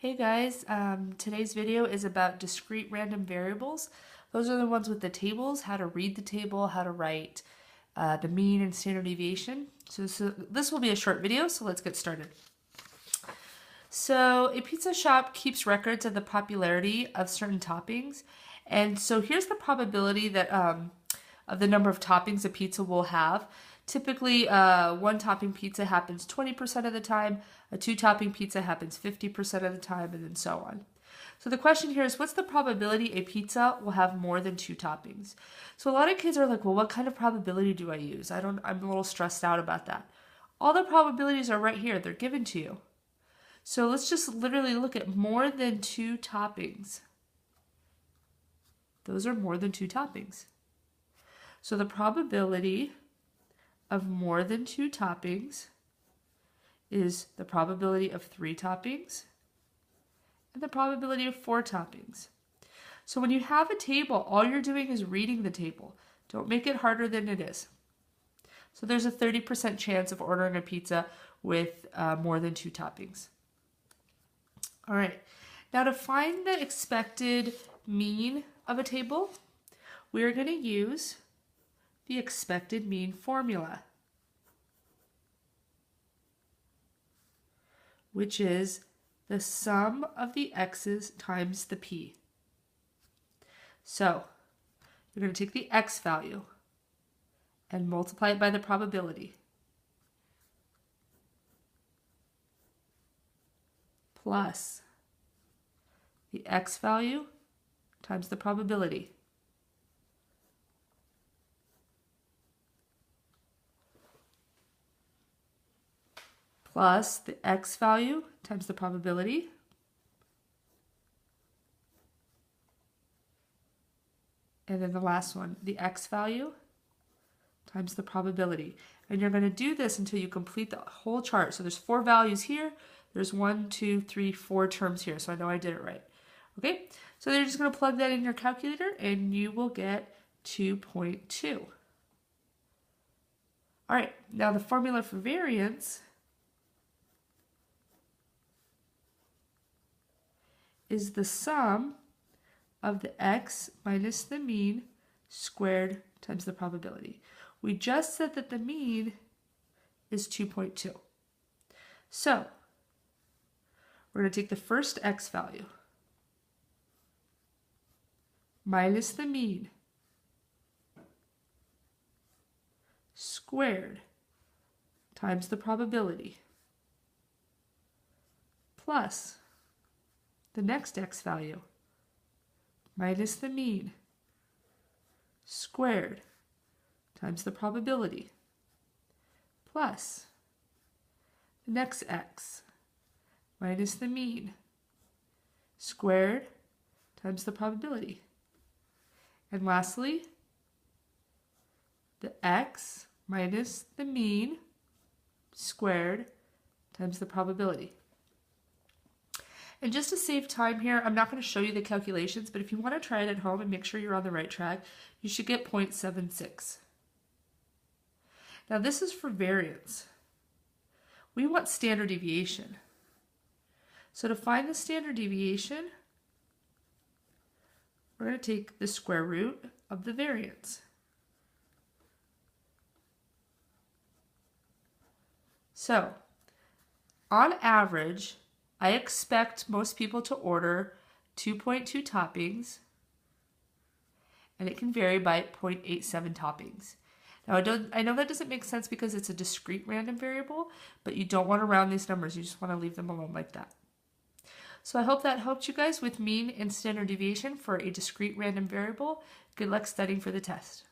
Hey guys, today's video is about discrete random variables. Those are the ones with the tables, how to read the table, how to write the mean and standard deviation. So this will be a short video, so let's get started. So a pizza shop keeps records of the popularity of certain toppings. And so here's the probability that of the number of toppings a pizza will have. Typically, one topping pizza happens 20% of the time, a two topping pizza happens 50% of the time, and then so on. So the question here is, what's the probability a pizza will have more than two toppings? So a lot of kids are like, well, what kind of probability do I use? I'm a little stressed out about that. All the probabilities are right here. They're given to you. So let's just literally look at more than two toppings. Those are more than two toppings. So the probability of more than two toppings is the probability of three toppings and the probability of four toppings. So when you have a table, all you're doing is reading the table. Don't make it harder than it is. So there's a 30% chance of ordering a pizza with more than two toppings. All right, now to find the expected mean of a table, we're going to use the expected mean formula, which is the sum of the x's times the p. So you're going to take the x value and multiply it by the probability, plus the x value times the probability, plus the x value times the probability, and then the last one, the x value times the probability. And you're going to do this until you complete the whole chart. So there's four values here. There's 1, 2, 3, 4 terms here. So I know I did it right. Okay, so you're just going to plug that in your calculator and you will get 2.2. All right, now the formula for variance is the sum of the x minus the mean squared times the probability. We just said that the mean is 2.2. So we're going to take the first x value minus the mean squared times the probability plus the next x value minus the mean squared times the probability plus the next x minus the mean squared times the probability. And lastly, the x minus the mean squared times the probability. And just to save time here, I'm not going to show you the calculations, but if you want to try it at home and make sure you're on the right track, you should get 0.76. Now this is for variance. We want standard deviation. So to find the standard deviation, we're going to take the square root of the variance. So on average, I expect most people to order 2.2 toppings, and it can vary by 0.87 toppings. Now I know that doesn't make sense because it's a discrete random variable, but you don't want to round these numbers. You just want to leave them alone like that. So I hope that helped you guys with mean and standard deviation for a discrete random variable. Good luck studying for the test.